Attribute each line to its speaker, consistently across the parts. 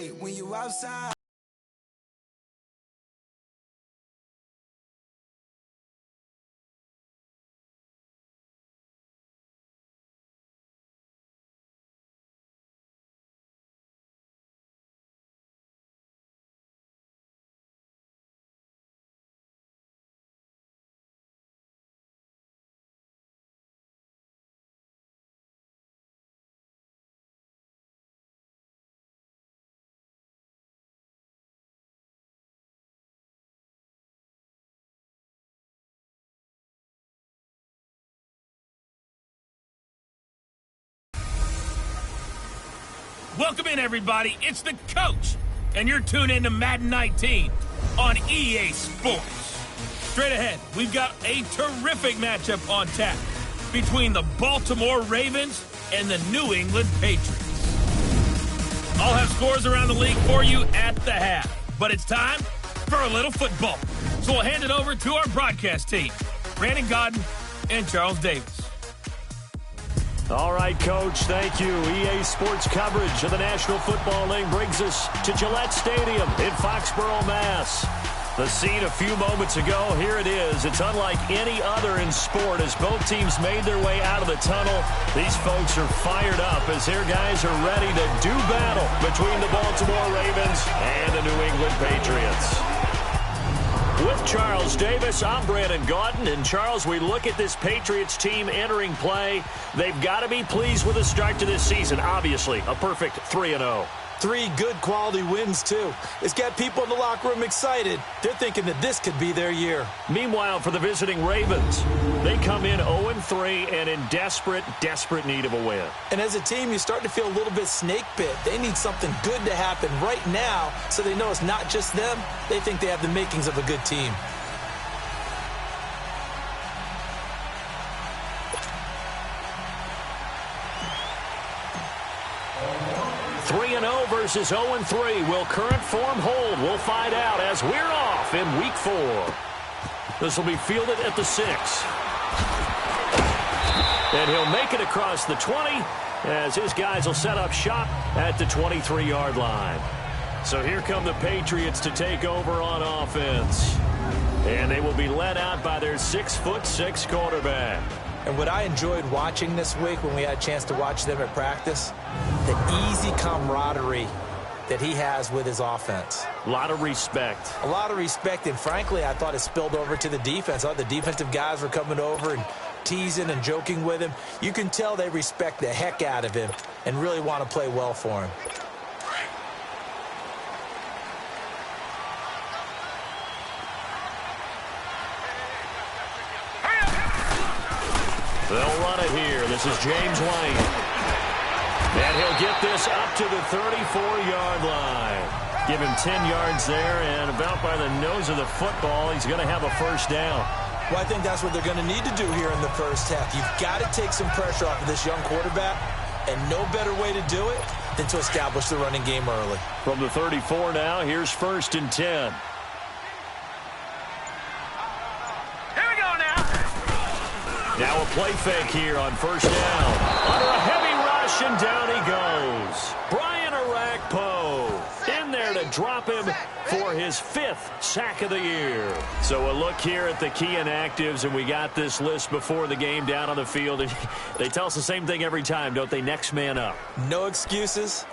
Speaker 1: Hey, when you outside.
Speaker 2: Welcome in, everybody. It's the coach, and you're tuned in to Madden 19 on EA Sports. Straight ahead, we've got a terrific matchup on tap between the Baltimore Ravens and the New England Patriots. I'll have scores around the league for you at the half, but it's time for a little football. So we'll hand it over to our broadcast team, Brandon Godden and Charles Davis.
Speaker 3: All right, Coach, thank you. EA Sports coverage of the National Football League brings us to Gillette Stadium in Foxborough, Mass. The scene a few moments ago, here it is. It's unlike any other in sport as both teams made their way out of the tunnel. These folks are fired up as their guys are ready to do battle between the Baltimore Ravens and the New England Patriots. With Charles Davis, I'm Brandon Godden. And Charles, we look at this Patriots team entering play. They've got to be pleased with the start to this season. Obviously, a perfect 3-0.
Speaker 4: 3 good quality wins, too. It's got people in the locker room excited. They're thinking that this could be their year.
Speaker 3: Meanwhile, for the visiting Ravens, they come in 0-3 and in desperate need of a win.
Speaker 4: And as a team, you start to feel a little bit snake bit. They need something good to happen right now so they know it's not just them. They think they have the makings of a good team.
Speaker 3: 3-0 versus 0-3. Will current form hold? We'll find out as we're off in Week 4. This will be fielded at the 6. And he'll make it across the 20 as his guys will set up shop at the 23-yard line. So here come the Patriots to take over on offense. And they will be led out by their 6'6" quarterback.
Speaker 4: And what I enjoyed watching this week when we had a chance to watch them at practice, the easy camaraderie that he has with his offense.
Speaker 3: A lot of respect.
Speaker 4: A lot of respect, and frankly, I thought it spilled over to the defense. The defensive guys were coming over and teasing and joking with him. You can tell they respect the heck out of him and really want to play well for him.
Speaker 3: They'll run it here. This is James White. And he'll get this up to the 34-yard line. Give him 10 yards there, and about by the nose of the football, he's going to have a first down.
Speaker 4: Well, I think that's what they're going to need to do here in the first half. You've got to take some pressure off of this young quarterback, and no better way to do it than to establish the running game early.
Speaker 3: From the 34 now, here's 1st and 10. Now a play fake here on first down. Under a heavy rush, and down he goes. Brian Arakpo in there to drop him for his 5th sack of the year. So a look here at the key inactives, and we got this list before the game down on the field. They tell us the same thing every time, don't they? Next man up.
Speaker 4: No excuses.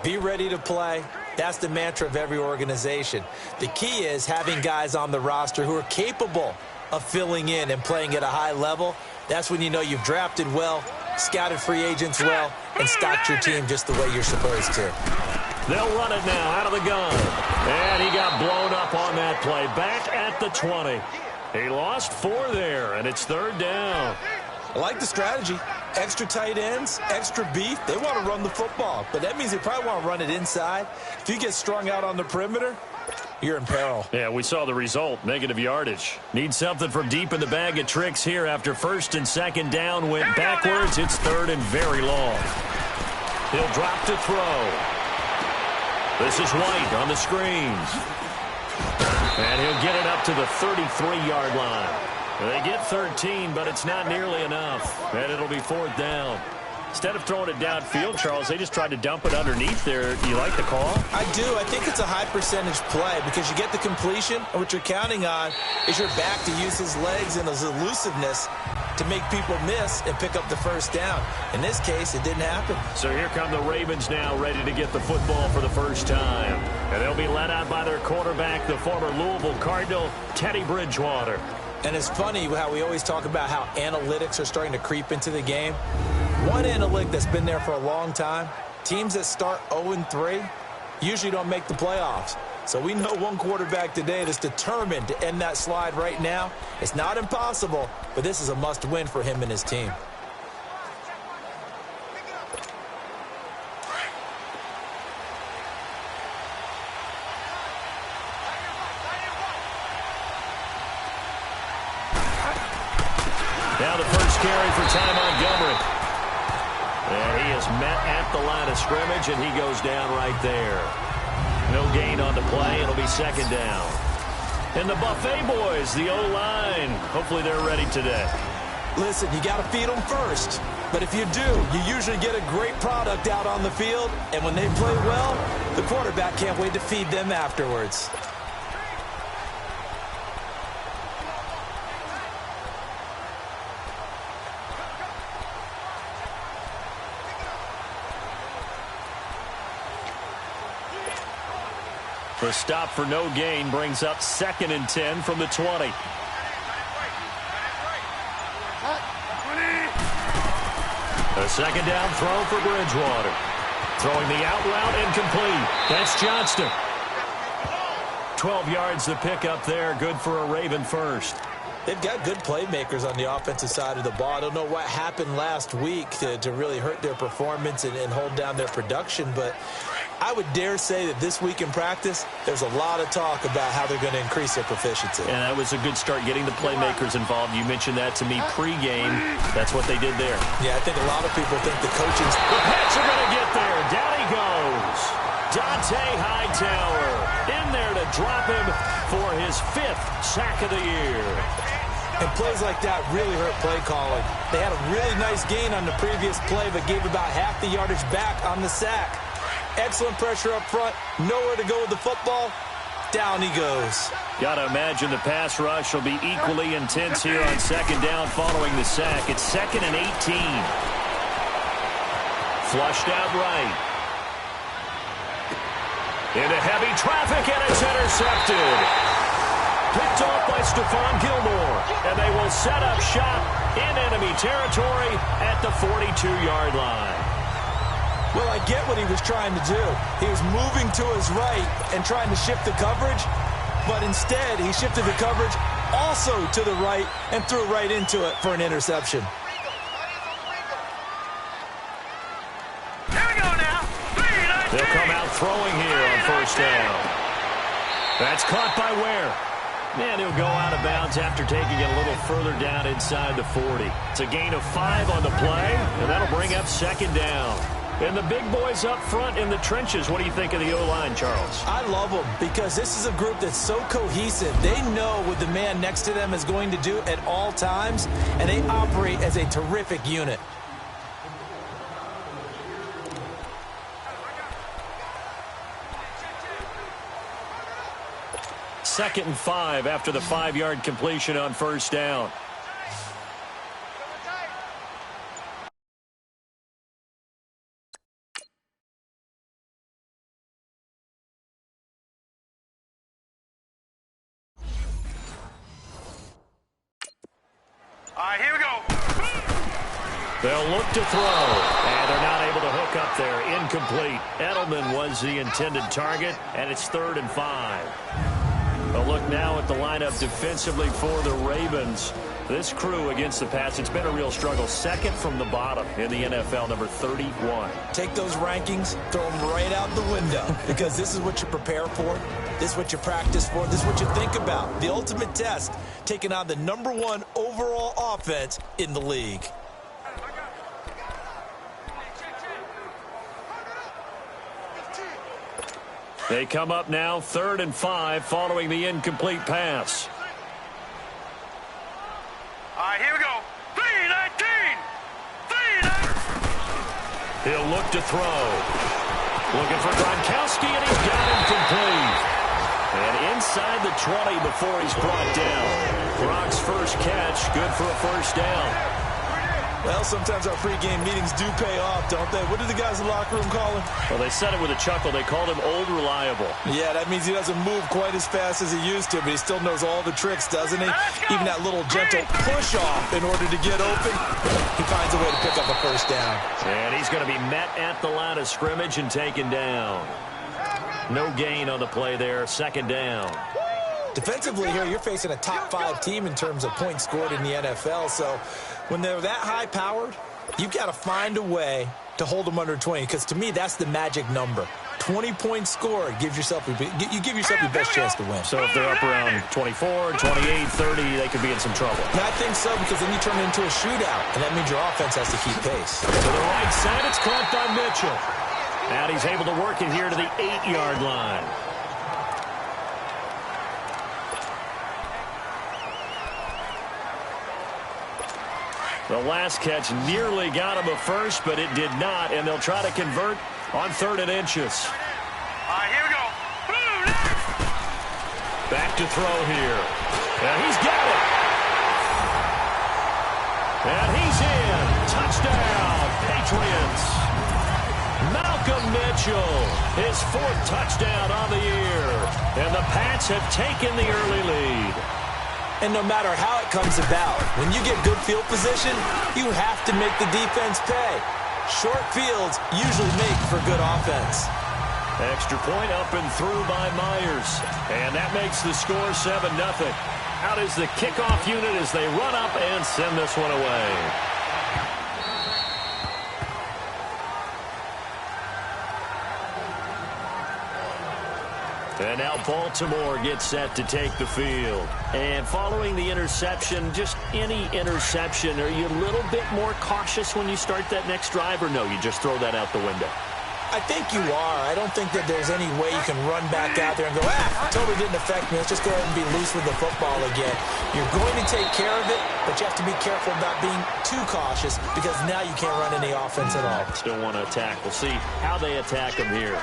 Speaker 4: Be ready to play. That's the mantra of every organization. The key is having guys on the roster who are capable of filling in and playing at a high level. That's when you know you've drafted well, scouted free agents well, and stocked your team just the way you're supposed to.
Speaker 3: They'll run it now out of the gun. And he got blown up on that play. Back at the 20. He lost 4 there, and it's 3rd down.
Speaker 4: I like the strategy. Extra tight ends, extra beef. They want to run the football, but that means they probably want to run it inside. If you get strung out on the perimeter, you're in peril.
Speaker 3: Yeah, we saw the result. Negative yardage. Need something from deep in the bag of tricks here after 1st and 2nd down. Went backwards. It's 3rd and very long. He'll drop to throw. This is White on the screens. And he'll get it up to the 33-yard line. They get 13, but it's not nearly enough. And it'll be 4th down. Instead of throwing it downfield, Charles, they just tried to dump it underneath there. Do you like the call?
Speaker 4: I do. I think it's a high percentage play because you get the completion, and what you're counting on is your back to use his legs and his elusiveness to make people miss and pick up the first down. In this case, it didn't happen.
Speaker 3: So here come the Ravens now, ready to get the football for the first time. And they'll be led out by their quarterback, the former Louisville Cardinal, Teddy Bridgewater.
Speaker 4: And it's funny how we always talk about how analytics are starting to creep into the game. One analytic that's been there for a long time, teams that start 0-3 usually don't make the playoffs. So we know one quarterback today that's determined to end that slide right now. It's not impossible, but this is a must-win for him and his team.
Speaker 3: Now the first carry for Ty Montgomery. And he is met at the line of scrimmage, and he goes down right there. No gain on the play. It'll be second down. And the Buffet boys, the O-line, hopefully they're ready today.
Speaker 4: Listen, you got to feed them first. But if you do, you usually get a great product out on the field. And when they play well, the quarterback can't wait to feed them afterwards.
Speaker 3: The stop for no gain brings up 2nd and 10 from the 20. A second down throw for Bridgewater. Throwing the out route incomplete. That's Johnston. 12 yards to pick up there. Good for a Raven first.
Speaker 4: They've got good playmakers on the offensive side of the ball. I don't know what happened last week to really hurt their performance and hold down their production, but I would dare say that this week in practice, there's a lot of talk about how they're going to increase their proficiency.
Speaker 3: And that was a good start, getting the playmakers involved. You mentioned that to me pregame. That's what they did there.
Speaker 4: Yeah, I think a lot of people think the coaching...
Speaker 3: The Pats are going to get there. Down he goes. Dante Hightower in there to drop him for his 5th sack of the year.
Speaker 4: And plays like that really hurt play calling. They had a really nice gain on the previous play, but gave about half the yardage back on the sack. Excellent pressure up front. Nowhere to go with the football. Down he goes.
Speaker 3: Got to imagine the pass rush will be equally intense here on second down following the sack. It's 2nd and 18. Flushed out right. Into heavy traffic, and it's intercepted. Picked off by Stephon Gilmore. And they will set up shop in enemy territory at the 42-yard line.
Speaker 4: Well, I get what he was trying to do. He was moving to his right and trying to shift the coverage, but instead he shifted the coverage also to the right and threw right into it for an interception.
Speaker 2: Here we go now.
Speaker 3: They'll come out throwing here on first down. That's caught by Ware. And he'll go out of bounds after taking it a little further down inside the 40. It's a gain of 5 on the play, and that'll bring up second down. And the big boys up front in the trenches. What do you think of the O-line, Charles?
Speaker 4: I love them because this is a group that's so cohesive. They know what the man next to them is going to do at all times, and they operate as a terrific unit.
Speaker 3: Second and 5 after the 5-yard completion on first down.
Speaker 2: All right, here we go.
Speaker 3: They'll look to throw, and they're not able to hook up there. Incomplete. Edelman was the intended target, and it's 3rd and 5. A look now at the lineup defensively for the Ravens. This crew against the Pats, it's been a real struggle. 2nd from the bottom in the NFL, number 31.
Speaker 4: Take those rankings, throw them right out the window, because this is what you prepare for. This is what you practice for. This is what you think about. The ultimate test, taking on the number 1 overall offense in the league.
Speaker 3: They come up now 3rd and 5 following the incomplete pass.
Speaker 2: All right, here we go. 3-19.
Speaker 3: He'll look to throw. Looking for Gronkowski, and he's got him complete. And inside the 20 before he's brought down. Gronk's first catch, good for a first down.
Speaker 4: Well, sometimes our pregame meetings do pay off, don't they? What did the guys in the locker room call him?
Speaker 3: Well, they said it with a chuckle. They called him Old Reliable.
Speaker 4: Yeah, that means he doesn't move quite as fast as he used to, but he still knows all the tricks, doesn't he? Even that little gentle push-off in order to get open, he finds a way to pick up a first down.
Speaker 3: And he's going to be met at the line of scrimmage and taken down. No gain on the play there, second down.
Speaker 4: Defensively here, you're facing a top-5 team in terms of points scored in the NFL, so when they're that high-powered, you've got to find a way to hold them under 20, because to me, that's the magic number. 20 points scored, you give yourself your best chance to win.
Speaker 3: So if they're up around 24, 28, 30, they could be in some trouble.
Speaker 4: And I think so, because then you turn it into a shootout, and that means your offense has to keep pace.
Speaker 3: To the right side, it's caught by Mitchell. And he's able to work it here to the 8-yard line. The last catch nearly got him a first, but it did not, and they'll try to convert on 3rd and inches.
Speaker 1: All right, here we go.
Speaker 3: Back to throw here. And he's got it. And he's in. Touchdown, Patriots. Malcolm Mitchell, his 4th touchdown on the year. And the Pats have taken the early lead.
Speaker 4: And no matter how it comes about, when you get good field position, you have to make the defense pay. Short fields usually make for good offense.
Speaker 3: Extra point up and through by Myers. And that makes the score 7-0. Out is the kickoff unit as they run up and send this one away. And now Baltimore gets set to take the field. And following the interception, just any interception, are you a little bit more cautious when you start that next drive, or no, you just throw that out the window?
Speaker 4: I think you are. I don't think that there's any way you can run back out there and go, totally didn't affect me. Let's just go ahead and be loose with the football again. You're going to take care of it, but you have to be careful about being too cautious, because now you can't run any offense at all.
Speaker 3: Still want to attack. We'll see how they attack them here.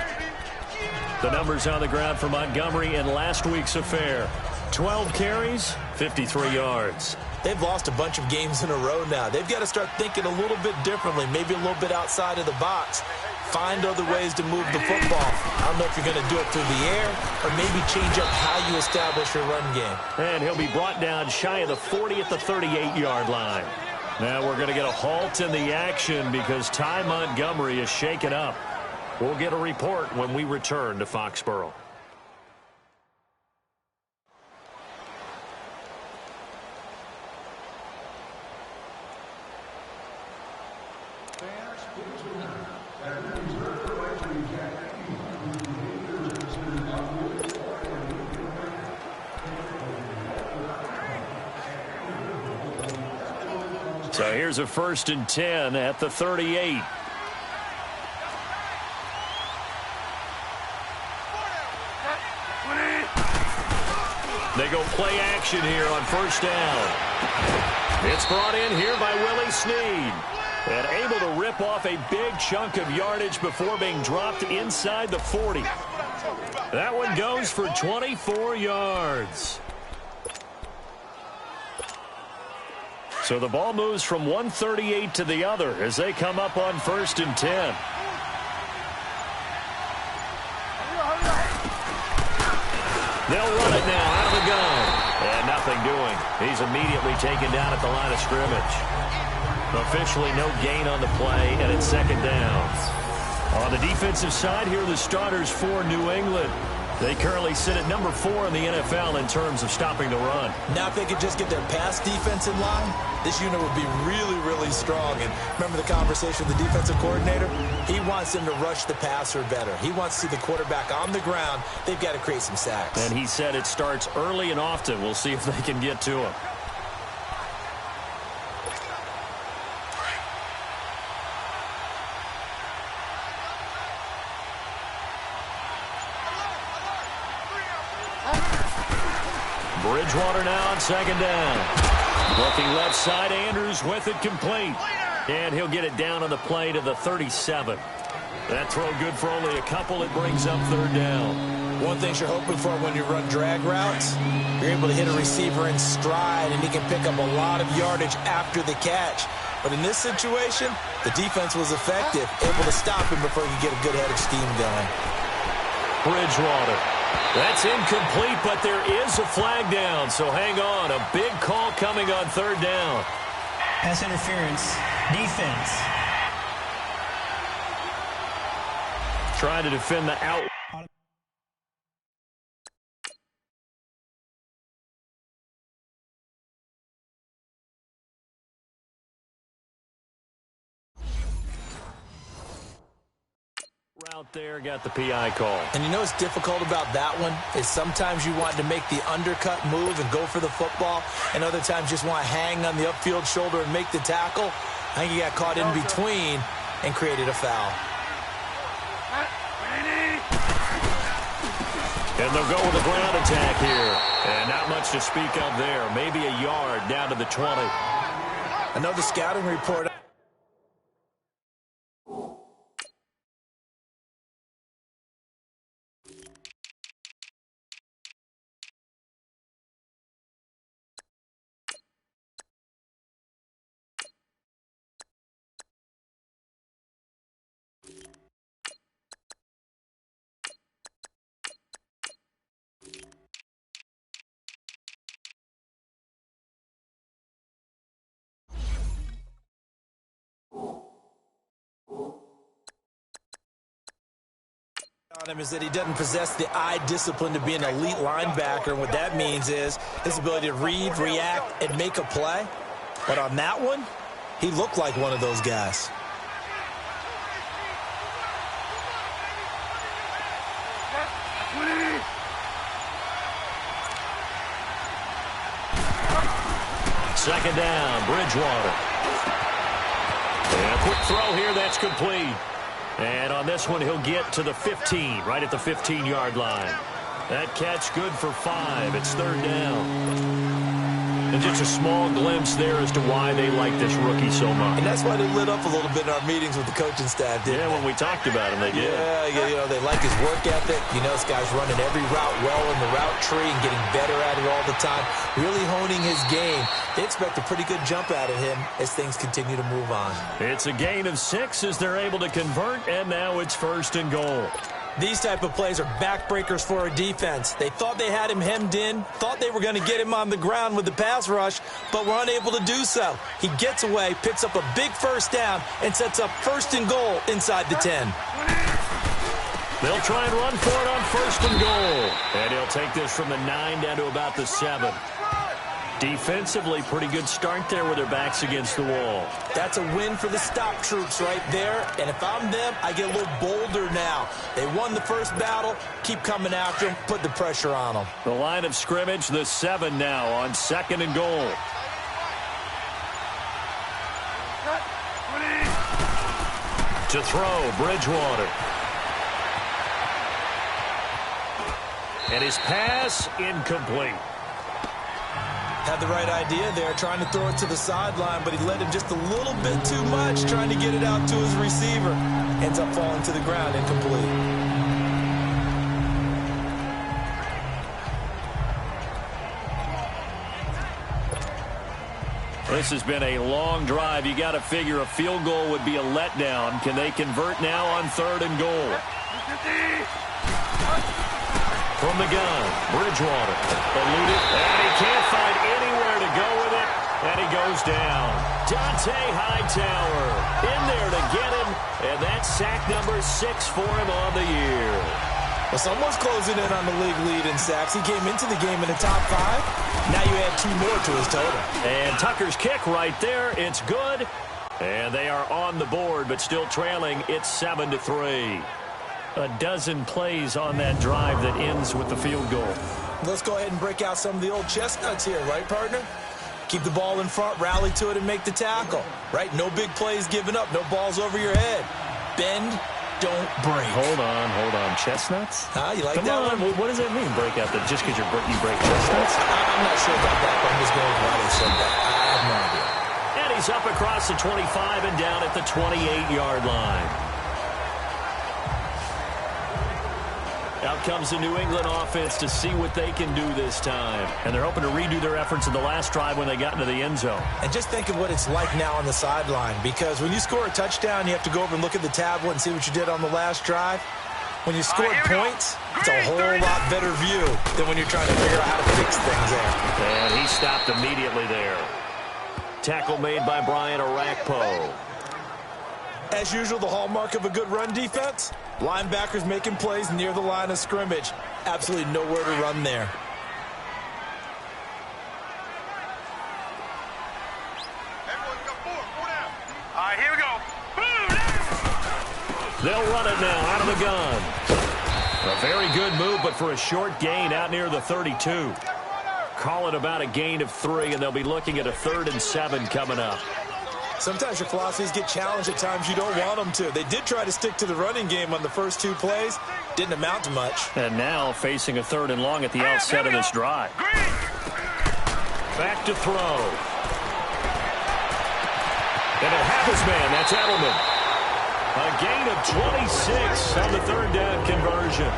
Speaker 3: The numbers on the ground for Montgomery in last week's affair. 12 carries, 53 yards.
Speaker 4: They've lost a bunch of games in a row now. They've got to start thinking a little bit differently, maybe a little bit outside of the box. Find other ways to move the football. I don't know if you're going to do it through the air or maybe change up how you establish your run game.
Speaker 3: And he'll be brought down shy of the 40 at the 38-yard line. Now we're going to get a halt in the action because Ty Montgomery is shaken up. We'll get a report when we return to Foxborough. So here's a 1st and 10 at the 38. They go play action here on 1st down. It's brought in here by Willie Snead. And able to rip off a big chunk of yardage before being dropped inside the 40. That one goes for 24 yards. So the ball moves from 138 to the other as they come up on 1st and 10. They'll run it now out of the gun. And nothing doing. He's immediately taken down at the line of scrimmage. Officially no gain on the play, and it's 2nd down. On the defensive side, here are the starters for New England. They currently sit at number 4 in the NFL in terms of stopping the run.
Speaker 4: Now if they could just get their pass defense in line, this unit would be really, really strong. And remember the conversation with the defensive coordinator? He wants them to rush the passer better. He wants to see the quarterback on the ground. They've got to create some sacks.
Speaker 3: And he said it starts early and often. We'll see if they can get to him. Bridgewater now on 2nd down. Looking left side, Andrews with it complete. And he'll get it down on the play to the 37. That throw good for only a couple. It brings up third down.
Speaker 4: One thing you're hoping for when you run drag routes, you're able to hit a receiver in stride, and he can pick up a lot of yardage after the catch. But in this situation, the defense was effective, able to stop him before he could get a good head of steam going.
Speaker 3: Bridgewater. That's incomplete, but there is a flag down, so hang on. A big call coming on third down.
Speaker 5: Pass interference. Defense.
Speaker 3: Trying to defend the out. Out there, got the PI call.
Speaker 4: And you know what's difficult about that one is sometimes you want to make the undercut move and go for the football, and other times just want to hang on the upfield shoulder and make the tackle. I think he got caught in between and created a foul.
Speaker 3: And they'll go with a ground attack here. And not much to speak of there. Maybe a yard down to the 20.
Speaker 4: Another scouting report. On him is that he doesn't possess the eye discipline to be an elite linebacker. And what that means is his ability to read, react, and make a play. But on that one, he looked like one of those guys.
Speaker 3: Second down, Bridgewater. And a quick throw here, that's complete. And on this one, he'll get to the 15, right at the 15-yard line. That catch good for 5. It's third down. And just a small glimpse there as to why they like this rookie so much.
Speaker 4: And that's why they lit up a little bit in our meetings with the coaching staff, didn't they?
Speaker 3: When we talked about him, they did.
Speaker 4: Yeah, you know, they like his work ethic. You know, this guy's running every route well in the route tree and getting better at it all the time, really honing his game. They expect a pretty good jump out of him as things continue to move on.
Speaker 3: It's a gain of 6 as they're able to convert, and now it's first and goal.
Speaker 4: These type of plays are backbreakers for a defense. They thought they had him hemmed in, thought they were going to get him on the ground with the pass rush, but were unable to do so. He gets away, picks up a big first down, and sets up first and goal inside the 10.
Speaker 3: They'll try and run for it on first and goal. And he'll take this from the 9 down to about the 7. Defensively, pretty good start there with their backs against the wall.
Speaker 4: That's a win for the stop troops right there. And if I'm them, I get a little bolder now. They won the first battle. Keep coming after them. Put the pressure on them.
Speaker 3: The line of scrimmage, the 7 now on second and goal. To throw, Bridgewater. And his pass incomplete.
Speaker 4: Had the right idea there, trying to throw it to the sideline, but he led him just a little bit too much, trying to get it out to his receiver. Ends up falling to the ground, incomplete.
Speaker 3: This has been a long drive. You got to figure a field goal would be a letdown. Can they convert now on third and goal? From the gun, Bridgewater eluded, and he can't find anywhere to go with it, and he goes down. Dante Hightower in there to get him, and that's sack number 6 for him on the year.
Speaker 4: Well, someone's closing in on the league lead in sacks. He came into the game in the top 5. Now you add 2 more to his total.
Speaker 3: And Tucker's kick right there, it's good, and they are on the board, but still trailing. It's 7-3. A dozen plays on that drive that ends with the field goal.
Speaker 4: Let's go ahead and break out some of the old chestnuts here, right, partner? Keep the ball in front, rally to it, and make the tackle, right? No big plays given up, no balls over your head. Bend, don't break.
Speaker 3: Hold on. Chestnuts?
Speaker 4: You like
Speaker 3: Come
Speaker 4: that
Speaker 3: on.
Speaker 4: one?
Speaker 3: What does that mean, break out? That just because you break chestnuts?
Speaker 4: I'm not sure about that, but I'm just going with why they said that. I have no idea.
Speaker 3: And he He's up across the 25 and down at the 28-yard line. Out comes the New England offense to see what they can do this time. And they're hoping to redo their efforts in the last drive when they got into the end zone.
Speaker 4: And just think of what it's like now on the sideline, because when you score a touchdown, you have to go over and look at the tablet and see what you did on the last drive. When you scored points, it's a whole lot better view than when you're trying to figure out how to fix things there.
Speaker 3: And he stopped immediately there. Tackle made by Brian Orakpo.
Speaker 4: As usual, the hallmark of a good run defense, linebackers making plays near the line of scrimmage. Absolutely nowhere to run there.
Speaker 1: All right, here we go.
Speaker 3: They'll run it now out of the gun. A very good move, but for a short gain out near the 32. Call it about a gain of 3, and they'll be looking at a 3rd and 7 coming up.
Speaker 4: Sometimes your philosophies get challenged at times you don't want them to. They did try to stick to the running game on the first 2 plays. Didn't amount to much.
Speaker 3: And now facing a 3rd and long at the outset of this drive. Back to throw. And a half his man. That's Edelman. A gain of 26 on the 3rd down conversion.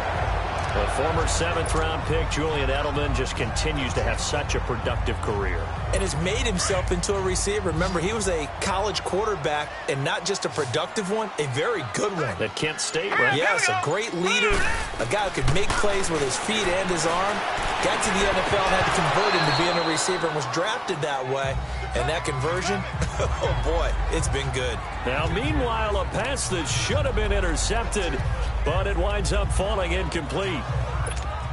Speaker 3: The former 7th-round pick, Julian Edelman, just continues to have such a productive career.
Speaker 4: And has made himself into a receiver. Remember, he was a college quarterback, and not just a productive one, a very good one.
Speaker 3: At Kent State, right?
Speaker 4: Yes, a great leader, a guy who could make plays with his feet and his arm. Got to the NFL and had to convert into being a receiver and was drafted that way. And that conversion, oh boy, it's been good.
Speaker 3: Now, meanwhile, a pass that should have been intercepted, but it winds up falling incomplete.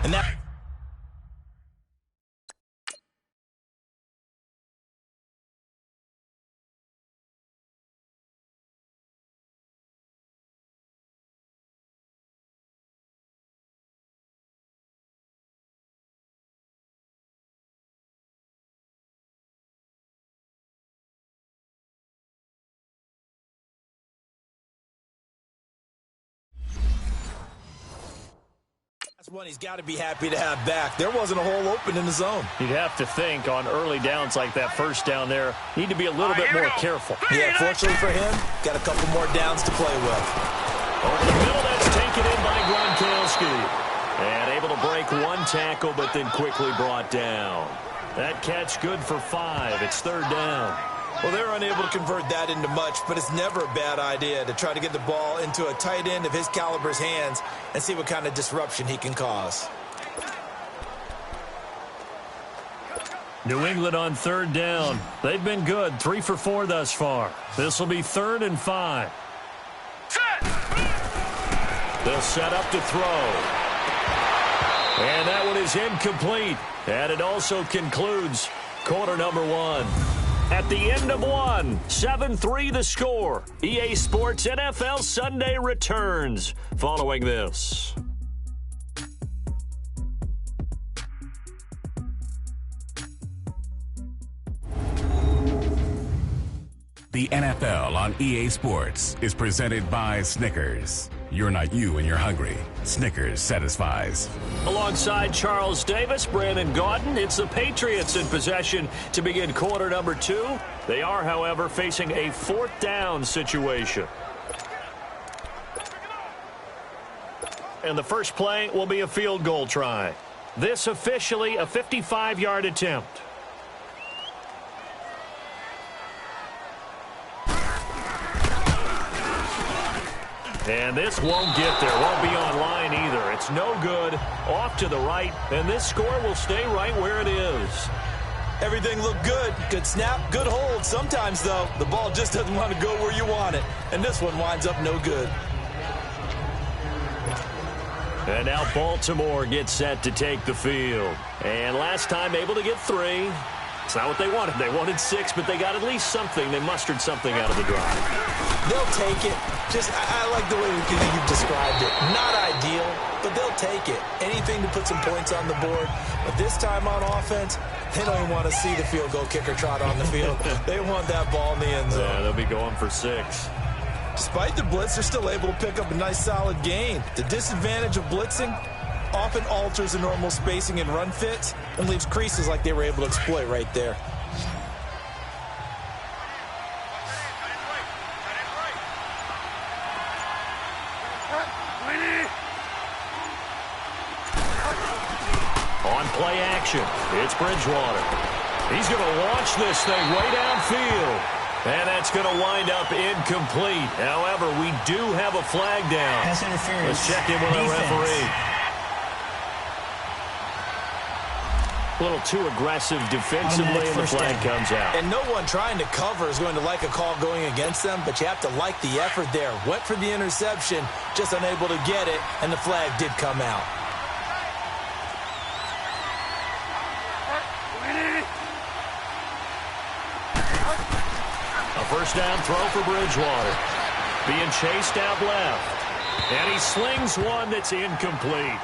Speaker 4: And that... That's one he's got to be happy to have back. There wasn't a hole open in the zone.
Speaker 3: You'd have to think on early downs like that first down there, need to be a little bit more careful.
Speaker 4: Yeah, fortunately for him, got a couple more downs to play with.
Speaker 3: Over the middle, that's taken in by Gronkowski. And able to break 1 tackle, but then quickly brought down. That catch good for 5. It's 3rd down.
Speaker 4: Well, they're unable to convert that into much, but it's never a bad idea to try to get the ball into a tight end of his caliber's hands and see what kind of disruption he can cause.
Speaker 3: New England on 3rd down. They've been good, 3 for 4 thus far. This will be 3rd and 5. They'll set up to throw. And that one is incomplete. And it also concludes quarter number 1. At the end of 1, 7-3 the score. EA Sports NFL Sunday returns following this.
Speaker 6: The NFL on EA Sports is presented by Snickers. You're not you when you're hungry. Snickers satisfies.
Speaker 3: Alongside Charles Davis, Brandon Gaudin, it's the Patriots in possession to begin quarter number 2. They are, however, facing a 4th down situation. And the first play will be a field goal try. This officially a 55-yard attempt. And this won't get there. Won't be online either. It's no good. Off to the right. And this score will stay right where it is.
Speaker 4: Everything looked good. Good snap, good hold. Sometimes, though, the ball just doesn't want to go where you want it. And this one winds up no good.
Speaker 3: And now Baltimore gets set to take the field. And last time able to get 3. It's not what they wanted. They wanted 6, but they got at least something. They mustered something out of the drive.
Speaker 4: They'll take it. Just, I like the way you've described it. Not ideal, but they'll take it. Anything to put some points on the board. But this time on offense, they don't even want to see the field goal kicker trot on the field. They want that ball in the end zone.
Speaker 3: Yeah, they'll be going for 6.
Speaker 4: Despite the blitz, they're still able to pick up a nice solid gain. The disadvantage of blitzing often alters the normal spacing and run fits and leaves creases like they were able to exploit right there.
Speaker 3: On play action, it's Bridgewater. He's going to launch this thing way downfield. And that's going to wind up incomplete. However, we do have a flag down.
Speaker 5: Pass interference.
Speaker 3: Let's check in with our referee. A little too aggressive defensively, and the flag comes out.
Speaker 4: And no one trying to cover is going to like a call going against them, but you have to like the effort there. Went for the interception, just unable to get it, and the flag did come out.
Speaker 3: A first down throw for Bridgewater. Being chased out left. And he slings one that's incomplete.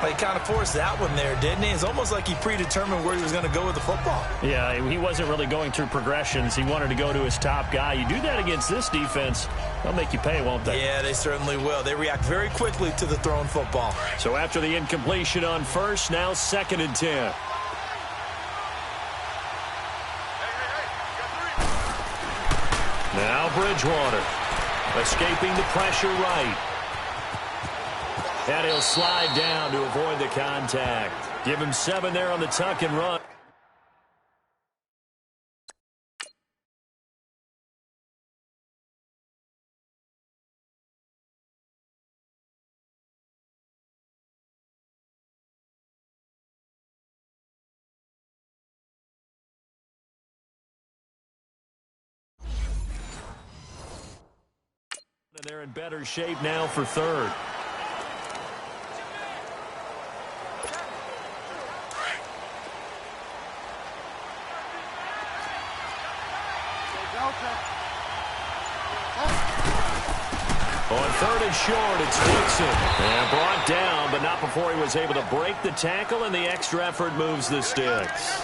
Speaker 4: Well, he kind of forced that one there, didn't he? It's almost like he predetermined where he was going to go with the football.
Speaker 3: Yeah, he wasn't really going through progressions. He wanted to go to his top guy. You do that against this defense, they'll make you pay, won't they?
Speaker 4: Yeah, they certainly will. They react very quickly to the thrown football.
Speaker 3: So after the incompletion on first, now 2nd and 10. Now Bridgewater escaping the pressure right. And he'll slide down to avoid the contact. Give him 7 there on the tuck and run. And they're in better shape now for 3rd. On 3rd and short, it's Dixon. And brought down, but not before he was able to break the tackle, and the extra effort moves the sticks.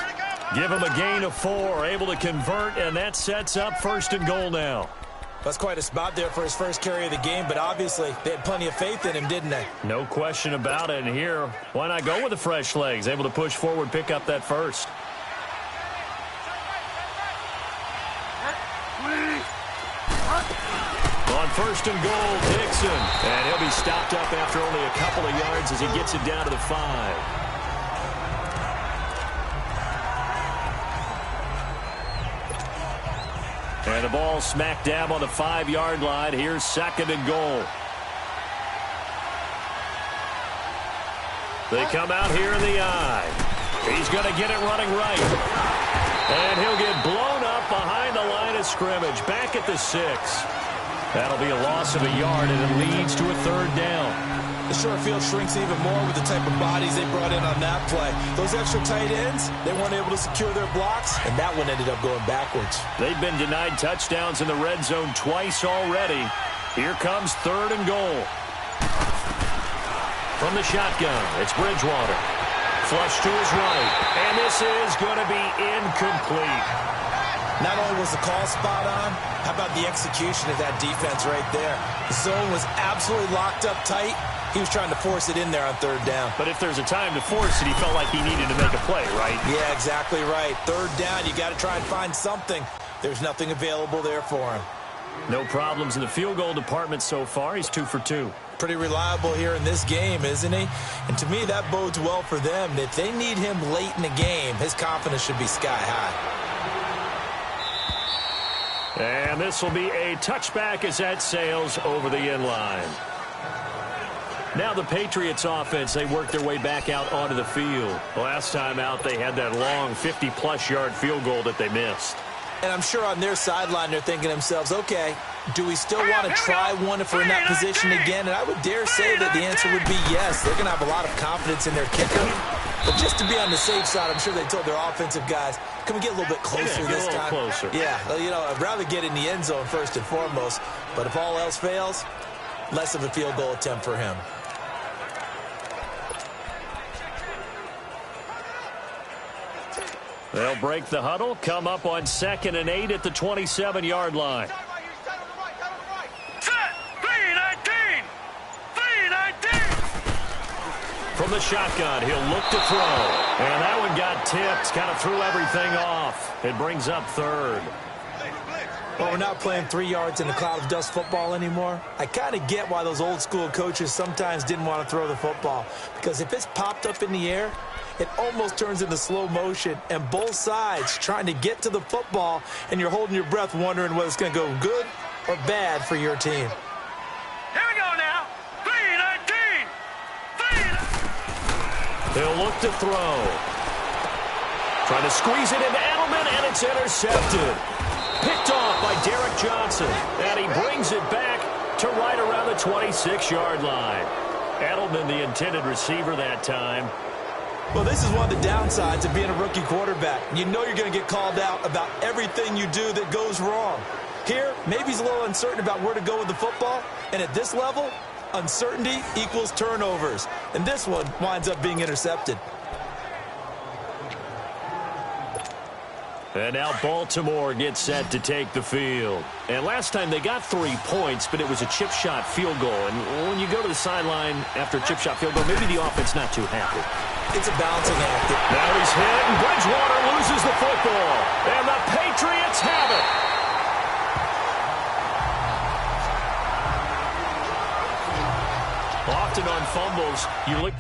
Speaker 3: Give him a gain of 4, able to convert, and that sets up 1st and goal now.
Speaker 4: That's quite a spot there for his first carry of the game, but obviously they had plenty of faith in him, didn't they?
Speaker 3: No question about it. And here, why not go with the fresh legs? Able to push forward, pick up that first. On 1st and goal, Dixon. And he'll be stopped up after only a couple of yards as he gets it down to the 5. And the ball smack dab on the 5-yard line. Here's 2nd and goal. They come out here in the eye. He's going to get it running right. And he'll get blown up behind the line of scrimmage. Back at the 6. That'll be a loss of a yard, and it leads to a 3rd down.
Speaker 4: The short field shrinks even more with the type of bodies they brought in on that play. Those extra tight ends, they weren't able to secure their blocks, and that one ended up going backwards.
Speaker 3: They've been denied touchdowns in the red zone twice already. Here comes 3rd and goal. From the shotgun, it's Bridgewater. Flush to his right, and this is going to be incomplete.
Speaker 4: Not only was the call spot on, how about the execution of that defense right there? The zone was absolutely locked up tight. He was trying to force it in there on 3rd down.
Speaker 3: But if there's a time to force it, he felt like he needed to make a play, right?
Speaker 4: Yeah, exactly right. 3rd down, you got to try and find something. There's nothing available there for him.
Speaker 3: No problems in the field goal department so far. He's 2 for 2.
Speaker 4: Pretty reliable here in this game, isn't he? And to me, that bodes well for them. If they need him late in the game, his confidence should be sky high.
Speaker 3: And this will be a touchback as that sails over the end line. Now the Patriots offense, they work their way back out onto the field. Last time out, they had that long 50-plus yard field goal that they missed.
Speaker 4: And I'm sure on their sideline, they're thinking to themselves, okay, do we still want to try one if we're in that position again? And I would dare say that the answer would be yes. They're going to have a lot of confidence in their kicker. But just to be on the safe side, I'm sure they told their offensive guys, can we get a little bit closer this time?
Speaker 3: Closer.
Speaker 4: Yeah, you know, I'd rather get in the end zone first and foremost. But if all else fails, less of a field goal attempt for him.
Speaker 3: They'll break the huddle, come up on 2nd and 8 at the 27-yard line.
Speaker 1: Set! 3-19! 3-19!
Speaker 3: From the shotgun, he'll look to throw. And that one got tipped, kind of threw everything off. It brings up 3rd.
Speaker 4: Well, we're not playing 3 yards in a cloud of dust football anymore. I kind of get why those old school coaches sometimes didn't want to throw the football. Because if it's popped up in the air, it almost turns into slow motion. And both sides trying to get to the football, and you're holding your breath wondering whether it's going to go good or bad for your team.
Speaker 1: Here we go now. 3-19.
Speaker 3: They'll look to throw. Trying to squeeze it into Edelman, and it's intercepted. Picked off by Derek Johnson, and he brings it back to right around the 26-yard line. Edelman, the intended receiver that time.
Speaker 4: Well, this is one of the downsides of being a rookie quarterback. You know you're going to get called out about everything you do that goes wrong. Here, maybe he's a little uncertain about where to go with the football, and at this level, uncertainty equals turnovers. And this one winds up being intercepted.
Speaker 3: And now Baltimore gets set to take the field. And last time they got 3 points, but it was a chip shot field goal. And when you go to the sideline after a chip shot field goal, maybe the offense not too happy.
Speaker 4: It's a balancing act.
Speaker 3: Now he's hit, and Bridgewater loses the football. And the Patriots have it. Often on fumbles, you look...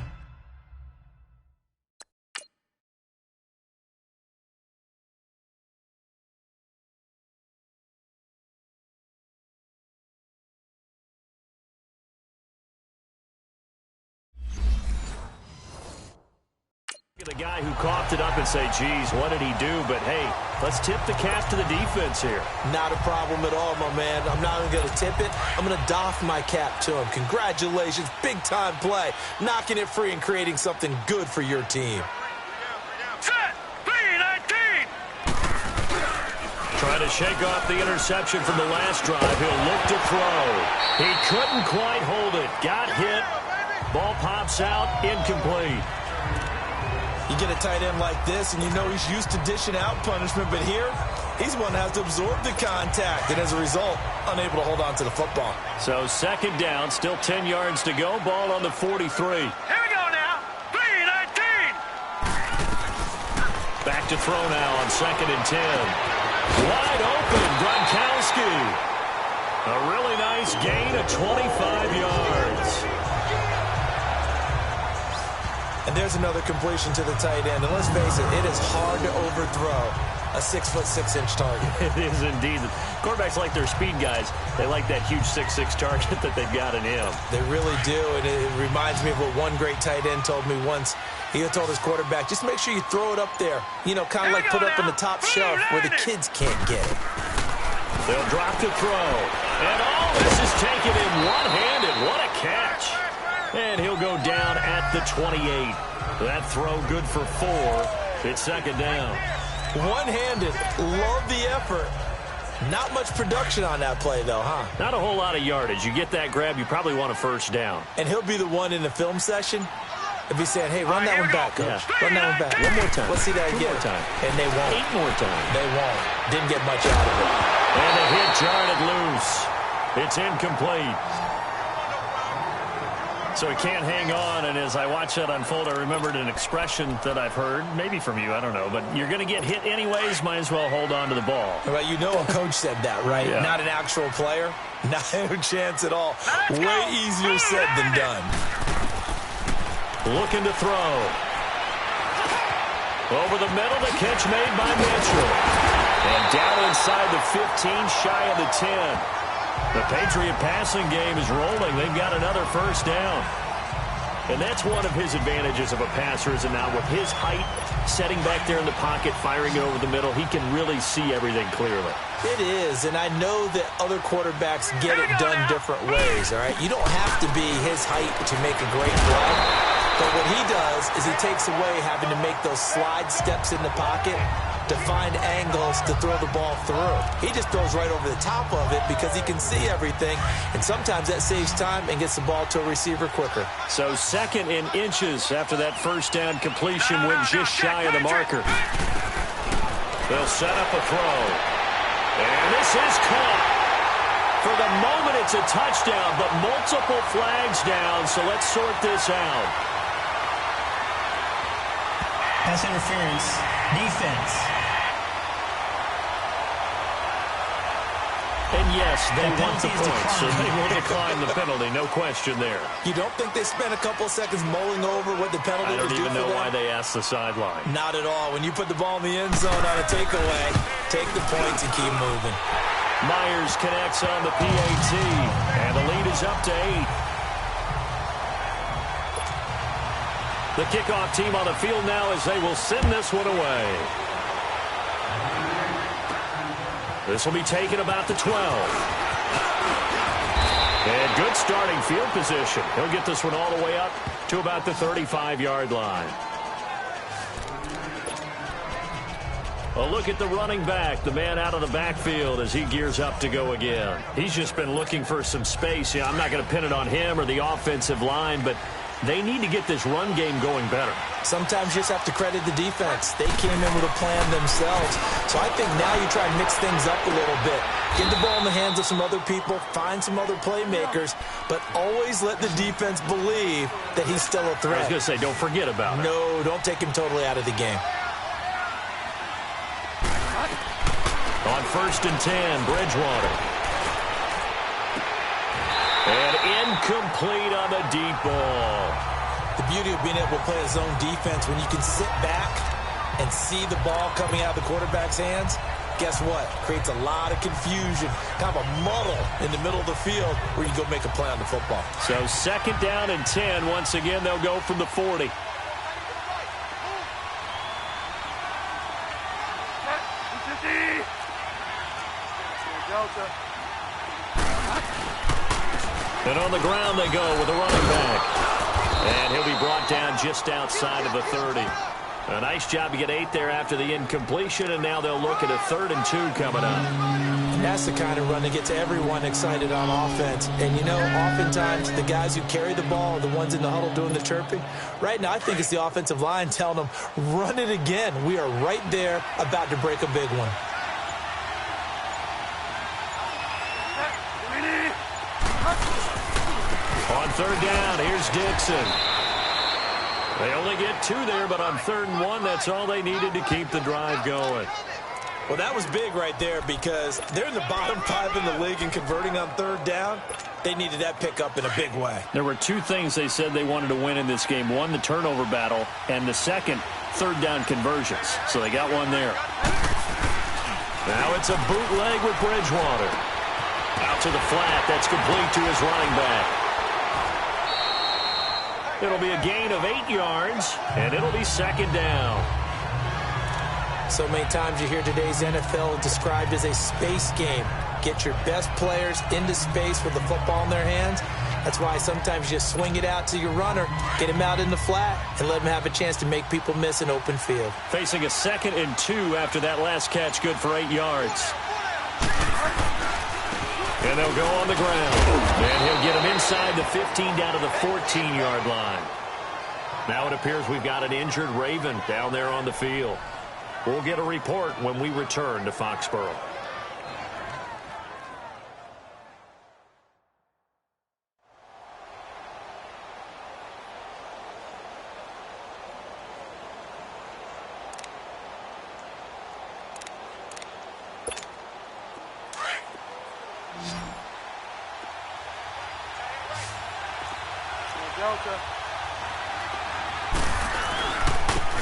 Speaker 3: the guy who coughed it up and say, geez, what did he do? But, hey, let's tip the cap to the defense here.
Speaker 4: Not a problem at all, my man. I'm not even going to tip it. I'm going to doff my cap to him. Congratulations. Big-time play. Knocking it free and creating something good for your team.
Speaker 1: Set. 3-19.
Speaker 3: Trying to shake off the interception from the last drive. He'll look to throw. He couldn't quite hold it. Got hit. Ball pops out. Incomplete.
Speaker 4: You get a tight end like this, and you know he's used to dishing out punishment, but here, he's one that has to absorb the contact, and as a result, unable to hold on to the football.
Speaker 3: So second down, still 10 yards to go. Ball on the 43.
Speaker 1: Here we go now. 3-19.
Speaker 3: Back to throw now on second and 10. Wide open, Gronkowski. A really nice gain of 25 yards.
Speaker 4: And there's another completion to the tight end. And let's face it is hard to overthrow a 6'6" target.
Speaker 3: It is indeed. Quarterbacks like their speed guys. They like that huge 6'6" target that they've got in him.
Speaker 4: They really do. And it reminds me of what one great tight end told me once. He told his quarterback, just make sure you throw it up there. You know, kind of like put up on the top shelf where the kids can't get it.
Speaker 3: They'll drop to throw. And all this is taken in one-handed. What a catch. And he'll go down at the 28. That throw good for 4. It's second down.
Speaker 4: One-handed. Love the effort. Not much production on that play, though, huh?
Speaker 3: Not a whole lot of yardage. You get that grab, you probably want a first down.
Speaker 4: And he'll be the one in the film session if he's saying, hey, run that one back, coach.
Speaker 3: Yeah.
Speaker 4: Run that one back.
Speaker 3: One more time.
Speaker 4: Let's see that again.
Speaker 3: 2 more time.
Speaker 4: And they won't.
Speaker 3: 8 more times.
Speaker 4: They won't. Didn't get much out of it.
Speaker 3: And the hit jarred it loose. It's incomplete. So he can't hang on, and as I watch that unfold, I remembered an expression that I've heard, maybe from you, I don't know, but you're going to get hit anyways, might as well hold on to the ball.
Speaker 4: Well, you know a coach said that, right?
Speaker 3: Yeah.
Speaker 4: Not an actual player. Not a chance at all. Way easier said than done.
Speaker 3: Looking to throw. Over the middle, the catch made by Mitchell. And down inside the 15, shy of the 10. The Patriot passing game is rolling. They've got another first down. And that's one of his advantages of a passer, is now with his height, setting back there in the pocket, firing it over the middle, he can really see everything clearly.
Speaker 4: It is, and I know that other quarterbacks get it done different ways, all right? You don't have to be his height to make a great play. But what he does is he takes away having to make those slide steps in the pocket to find angles to throw the ball through. He just throws right over the top of it because he can see everything, and sometimes that saves time and gets the ball to a receiver quicker.
Speaker 3: So second in inches after that first down completion went just shy of the marker. They'll set up a throw. And this is caught. For the moment, it's a touchdown, but multiple flags down, so let's sort this out.
Speaker 5: Pass interference. Defense.
Speaker 3: And yes, they want the
Speaker 5: penalty is
Speaker 3: points, so
Speaker 5: declined.
Speaker 3: they will decline the penalty. No question there.
Speaker 4: You don't think they spent a couple seconds mulling over what the penalty
Speaker 3: I
Speaker 4: was
Speaker 3: don't
Speaker 4: due
Speaker 3: even
Speaker 4: for
Speaker 3: know
Speaker 4: them?
Speaker 3: why they asked the sideline.
Speaker 4: Not at all. When you put the ball in the end zone on a takeaway, take the points and keep moving.
Speaker 3: Myers connects on the PAT, and the lead is up to 8. The kickoff team on the field now as they will send this one away. This will be taken about the 12. And good starting field position. He'll get this one all the way up to about the 35-yard line. A look at the running back, the man out of the backfield as he gears up to go again. He's just been looking for some space. I'm not going to pin it on him or the offensive line, but they need to get this run game going better.
Speaker 4: Sometimes you just have to credit the defense. They came in with a plan themselves. So I think now you try and mix things up a little bit. Get the ball in the hands of some other people, find some other playmakers, but always let the defense believe that he's still a threat.
Speaker 3: I was going to say, don't forget about it.
Speaker 4: No, don't take him totally out of the game.
Speaker 3: On 1st and 10, Bridgewater. And incomplete on the deep ball.
Speaker 4: The beauty of being able to play a zone defense, when you can sit back and see the ball coming out of the quarterback's hands, guess what? Creates a lot of confusion, kind of a muddle in the middle of the field where you go make a play on the football.
Speaker 3: So 2nd down and 10. Once again, they'll go from the 40. And on the ground they go with a running back. And he'll be brought down just outside of the 30. A nice job to get 8 there after the incompletion, and now they'll look at a 3rd and 2 coming up.
Speaker 4: That's the kind of run that gets everyone excited on offense. And, you know, oftentimes the guys who carry the ball are the ones in the huddle doing the chirping. Right now, I think it's the offensive line telling them, run it again. We are right there about to break a big one.
Speaker 3: On 3rd down, here's Dixon. They only get 2 there, but on 3rd and 1, that's all they needed to keep the drive going.
Speaker 4: Well, that was big right there because they're in the bottom 5 in the league and converting on 3rd down. They needed that pickup in a big way.
Speaker 3: There were 2 things they said they wanted to win in this game. One, the turnover battle, and the second, 3rd down conversions. So they got one there. Now it's a bootleg with Bridgewater. Out to the flat. That's complete to his running back. It'll be a gain of 8 yards, and it'll be 2nd down.
Speaker 4: So many times you hear today's NFL described as a space game. Get your best players into space with the football in their hands. That's why sometimes you swing it out to your runner, get him out in the flat, and let him have a chance to make people miss an open field.
Speaker 3: Facing a 2nd and 2 after that last catch, good for 8 yards. And they'll go on the ground. And he'll get him inside the 15 down to the 14-yard line. Now it appears we've got an injured Raven down there on the field. We'll get a report when we return to Foxborough.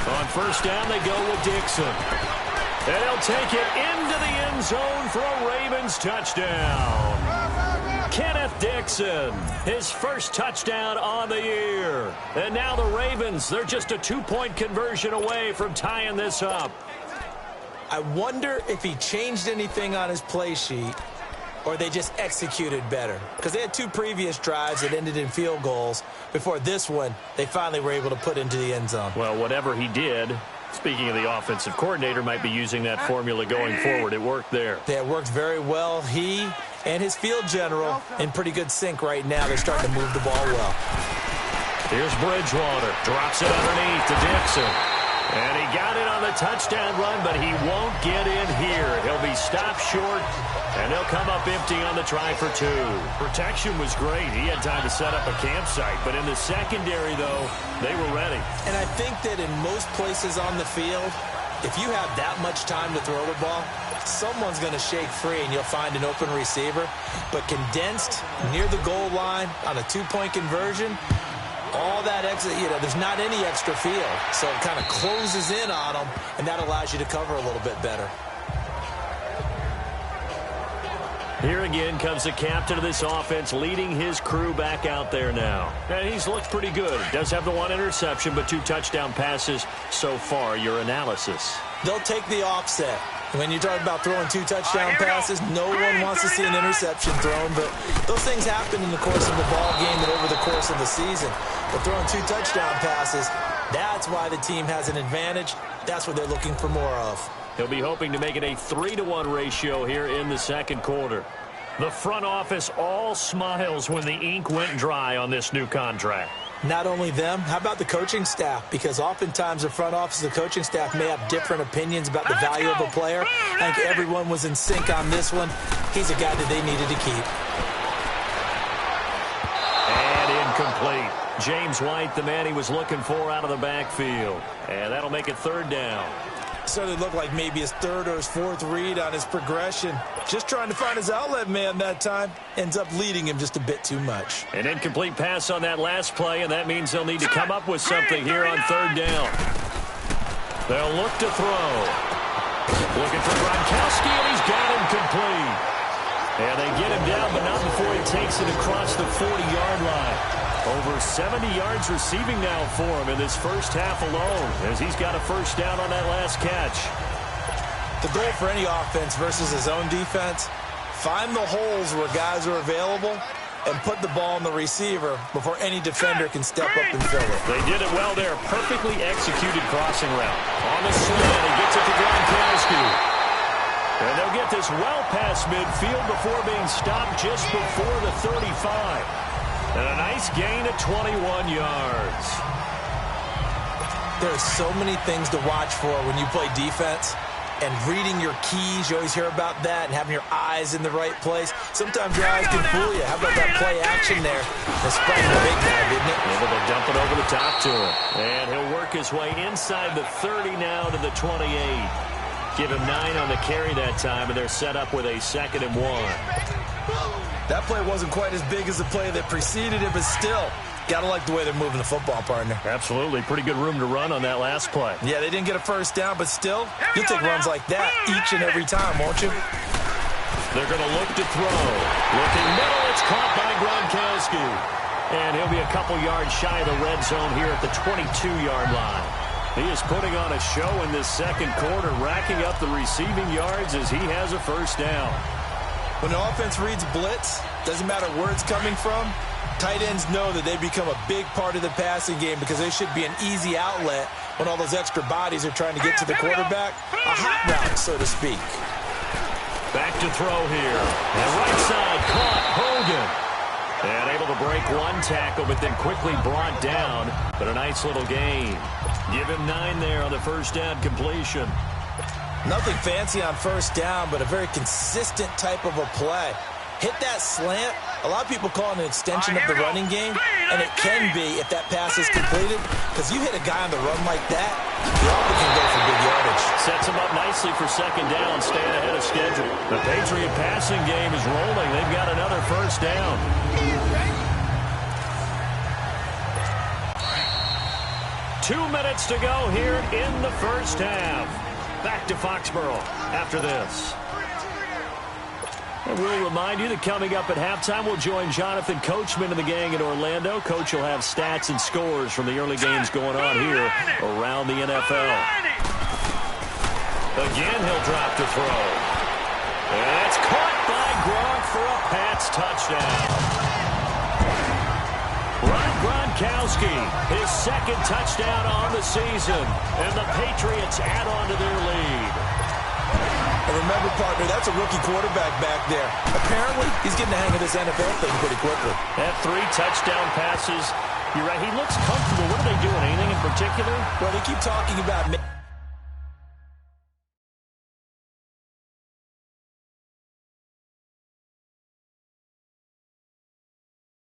Speaker 3: On 1st down, they go with Dixon. And he'll take it into the end zone for a Ravens touchdown. Kenneth Dixon, his first touchdown on the year. And now the Ravens, they're just a 2-point conversion away from tying this up.
Speaker 4: I wonder if he changed anything on his play sheet or they just executed better. Because they had 2 previous drives that ended in field goals. Before this one, they finally were able to put into the end zone.
Speaker 3: Well, whatever he did, speaking of the offensive coordinator, might be using that formula going forward. It worked there.
Speaker 4: Yeah, it worked very well. He and his field general in pretty good sync right now. They're starting to move the ball well.
Speaker 3: Here's Bridgewater. Drops it underneath to Dixon. And he got it on the touchdown run, but he won't get in here. He'll be stopped short, and he'll come up empty on the try for 2. Protection was great. He had time to set up a campsite, but in the secondary, though, they were ready.
Speaker 4: And I think that in most places on the field, If you have that much time to throw the ball, someone's going to shake free and you'll find an open receiver. But condensed near the goal line on a two-point conversion, all that extra, there's not any extra field. So it kind of closes in on them, and that allows you to cover a little bit better.
Speaker 3: Here again comes the captain of this offense, leading his crew back out there now. And he's looked pretty good. Does have the one interception, but 2 touchdown passes so far. Your analysis?
Speaker 4: They'll take the offset. When you're talking about throwing 2 touchdown passes, no one wants to see an interception thrown, but those things happen in the course of the ball game and over the course of the season. But throwing 2 touchdown passes, that's why the team has an advantage. That's what they're looking for more of.
Speaker 3: He'll be hoping to make it a 3-to-1 ratio here in the second quarter. The front office all smiles when the ink went dry on this new contract.
Speaker 4: Not only them, how about the coaching staff? Because oftentimes the front office and the coaching staff may have different opinions about the value of a player. I think everyone was in sync on this one. He's a guy that they needed to keep.
Speaker 3: And incomplete. James White, the man he was looking for out of the backfield. And that'll make it 3rd down.
Speaker 4: Certainly looked like maybe his 3rd or his 4th read on his progression. Just trying to find his outlet man that time. Ends up leading him just a bit too much.
Speaker 3: An incomplete pass on that last play, and that means they'll need to come up with something here on 3rd down. They'll look to throw. Looking for Gronkowski, and he's got him complete. And they get him down, but not before he takes it across the 40-yard line. Over 70 yards receiving now for him in this first half alone, as he's got a 1st down on that last catch.
Speaker 4: The goal for any offense versus his own defense, find the holes where guys are available and put the ball on the receiver before any defender can step up and fill it.
Speaker 3: They did it well there. Perfectly executed crossing route. On the slant, he gets it to Gronkowski. And they'll get this well past midfield before being stopped just before the 35. And a nice gain of 21 yards.
Speaker 4: There are so many things to watch for when you play defense. And reading your keys, you always hear about that, and having your eyes in the right place. Sometimes your eyes can fool you. How about that play action there? That's probably the big guy, didn't it?
Speaker 3: Able to dump it over the top to him. And he'll work his way inside the 30 now to the 28. Give him 9 on the carry that time, and they're set up with a 2nd and 1.
Speaker 4: That play wasn't quite as big as the play that preceded it, but still, got to like the way they're moving the football, partner.
Speaker 3: Absolutely. Pretty good room to run on that last play.
Speaker 4: Yeah, they didn't get a 1st down, but still, you'll take runs like that each and every time, won't you?
Speaker 3: They're going to look to throw. Looking middle, it's caught by Gronkowski. And he'll be a couple yards shy of the red zone here at the 22-yard line. He is putting on a show in this second quarter, racking up the receiving yards as he has a 1st down.
Speaker 4: When the offense reads blitz, doesn't matter where it's coming from, tight ends know that they become a big part of the passing game because they should be an easy outlet when all those extra bodies are trying to get to the quarterback. A hot route, so to speak.
Speaker 3: Back to throw here. And right side caught Hogan. And able to break 1 tackle, but then quickly brought down. But a nice little gain. Give him 9 there on the 1st down completion.
Speaker 4: Nothing fancy on 1st down, but a very consistent type of a play. Hit that slant. A lot of people call it an extension of the running game, and it can be if that pass is completed, because you hit a guy on the run like that, you often can go for big yardage.
Speaker 3: Sets him up nicely for 2nd down, staying ahead of schedule. The Patriot passing game is rolling. They've got another 1st down. Two minutes to go here in the first half. Back to Foxborough after this. And we'll remind you that coming up at halftime, we'll join Jonathan Coachman and the gang in Orlando. Coach will have stats and scores from the early games going on here around the NFL. Again, he'll drop to throw. And it's caught by Gronk for a Pats touchdown. Gronkowski, his 2nd touchdown on the season, and the Patriots add on to their lead.
Speaker 4: And remember, partner, that's a rookie quarterback back there. Apparently, he's getting the hang of this NFL thing pretty quickly.
Speaker 3: That 3 touchdown passes. You're right, he looks comfortable. What are they doing? Anything in particular?
Speaker 4: Well, they keep talking about